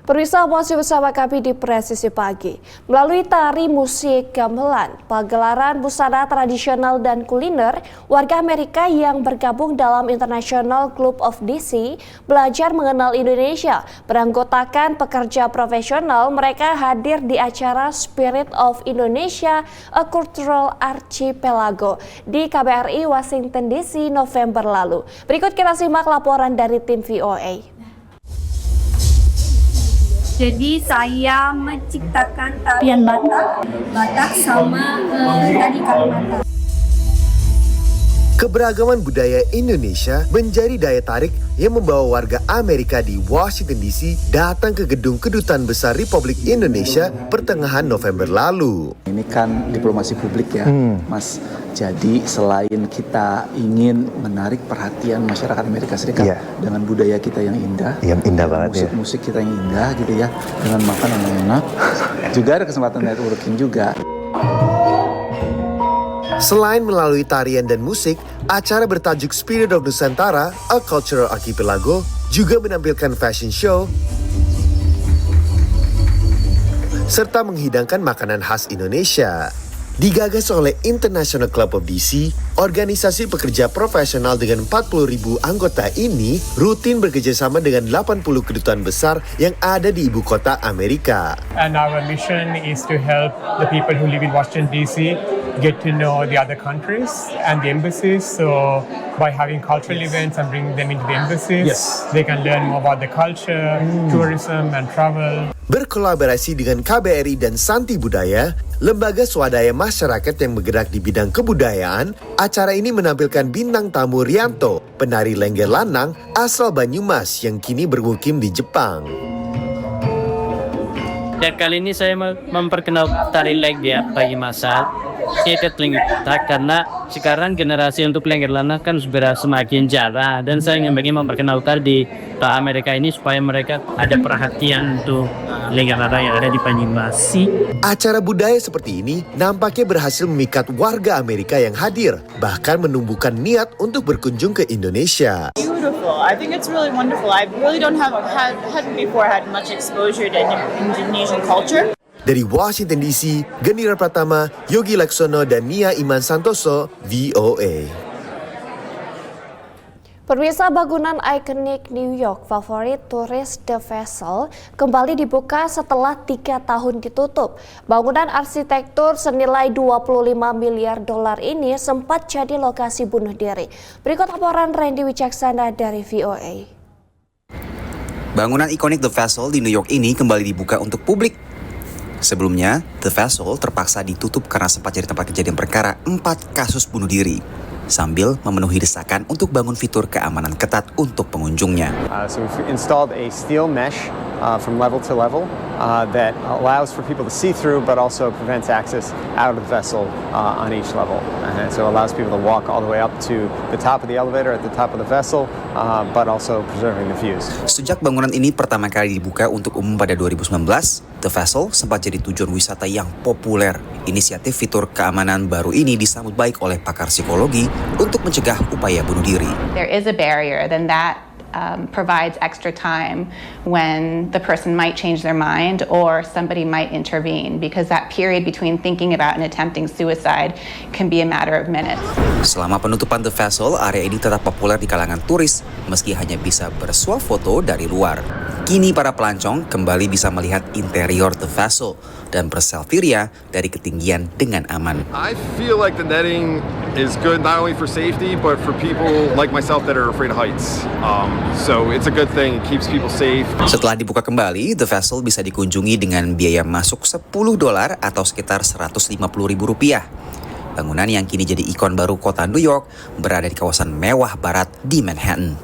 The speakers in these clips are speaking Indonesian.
Pemirsa, masih bersama kami di Presisi Pagi. Melalui tari musik gamelan, pagelaran busana tradisional dan kuliner, warga Amerika yang bergabung dalam International Club of DC belajar mengenal Indonesia. Beranggotakan pekerja profesional, mereka hadir di acara Spirit of Indonesia, A Cultural Archipelago di KBRI Washington DC November lalu. Berikut kita simak laporan dari tim VOA. Jadi saya menciptakan tarian Batak sama tari Kalimantan. Keberagaman budaya Indonesia menjadi daya tarik yang membawa warga Amerika di Washington DC datang ke gedung Kedutaan Besar Republik Indonesia pertengahan November lalu. Ini kan diplomasi publik ya, Mas. Jadi selain kita ingin menarik perhatian masyarakat Amerika Serikat dengan budaya kita yang indah banget, musik kita yang indah gitu ya, dengan makanan yang enak, juga ada kesempatan networking juga. Selain melalui tarian dan musik, acara bertajuk Spirit of Nusantara, A Cultural Archipelago juga menampilkan fashion show serta menghidangkan makanan khas Indonesia. Digagas oleh International Club of DC, organisasi pekerja profesional dengan 40.000 anggota ini rutin bekerjasama dengan 80 kedutaan besar yang ada di ibu kota Amerika. And our mission is to help the people who live in Washington DC get to know the other countries and the embassies. So by having cultural events and bringing them into the embassies, they can learn more about the culture, tourism and travel. Berkolaborasi dengan KBRI dan Santi Budaya, lembaga swadaya masyarakat yang bergerak di bidang kebudayaan, acara ini menampilkan bintang tamu Rianto, penari lengger lanang asal Banyumas yang kini bermukim di Jepang. Dan kali ini saya memperkenalkan tari lengger bagi masa Ikat lengger karena sekarang generasi untuk lengger lanang kan sudah semakin jarang, dan saya ingin memperkenalkan di Amerika ini supaya mereka ada perhatian untuk lengger lanang yang ada di Banyumas. Acara budaya seperti ini nampaknya berhasil memikat warga Amerika yang hadir, bahkan menumbuhkan niat untuk berkunjung ke Indonesia. Beautiful. I think it's really wonderful. I really hadn't before had much exposure to Indonesian culture. Dari Washington DC, Genira Pratama, Yogi Laksono, dan Nia Iman Santoso, VOA. Pemirsa, bangunan ikonik New York favorit turis The Vessel kembali dibuka setelah 3 tahun ditutup. Bangunan arsitektur senilai 25 miliar dolar ini sempat jadi lokasi bunuh diri. Berikut laporan Randy Wicaksana dari VOA. Bangunan ikonik The Vessel di New York ini kembali dibuka untuk publik. Sebelumnya, The Vessel terpaksa ditutup karena sempat jadi tempat kejadian perkara 4 kasus bunuh diri, sambil memenuhi desakan untuk bangun fitur keamanan ketat untuk pengunjungnya. So we've installed a steel mesh from level to level that allows for people to see through, but also prevents access out of the vessel on each level. And so it allows people to walk all the way up to the top of the elevator at the top of the vessel, but also preserving the views. Sejak bangunan ini pertama kali dibuka untuk umum pada 2019, The Vessel sempat jadi tujuan wisata yang populer. Inisiatif fitur keamanan baru ini disambut baik oleh pakar psikologi untuk mencegah upaya bunuh diri. There is a barrier, then that provides extra time when the person might change their mind or somebody might intervene, because that period between thinking about and attempting suicide can be a matter of minutes. Selama penutupan The Vessel, area ini tetap populer di kalangan turis meski hanya bisa bersuah foto dari luar. Kini para pelancong kembali bisa melihat interior The Vessel dan berselfie ria dari ketinggian dengan aman. I feel like the netting is good not only for safety but for people like myself that are afraid of heights. So it's a good thing, it keeps people safe. Setelah dibuka kembali, The Vessel bisa dikunjungi dengan biaya masuk $10 atau sekitar Rp150.000. Bangunan yang kini jadi ikon baru kota New York berada di kawasan mewah barat di Manhattan.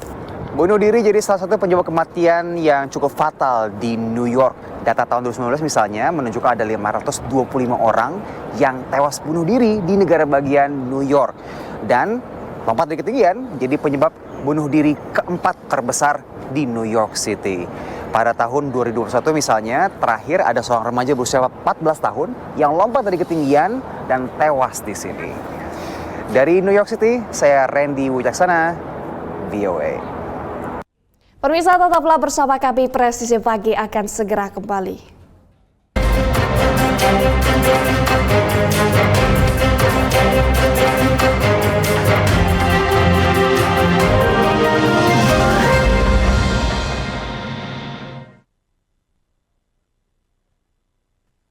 Bunuh diri jadi salah satu penyebab kematian yang cukup fatal di New York. Data tahun 2019 misalnya menunjukkan ada 525 orang yang tewas bunuh diri di negara bagian New York. Dan lompat dari ketinggian jadi penyebab bunuh diri keempat terbesar di New York City. Pada tahun 2021 misalnya, terakhir ada seorang remaja berusia 14 tahun yang lompat dari ketinggian dan tewas di sini. Dari New York City, saya Randy Wicaksana, VOA. Pemirsa, tetaplah bersama kami, Presisi Pagi akan segera kembali.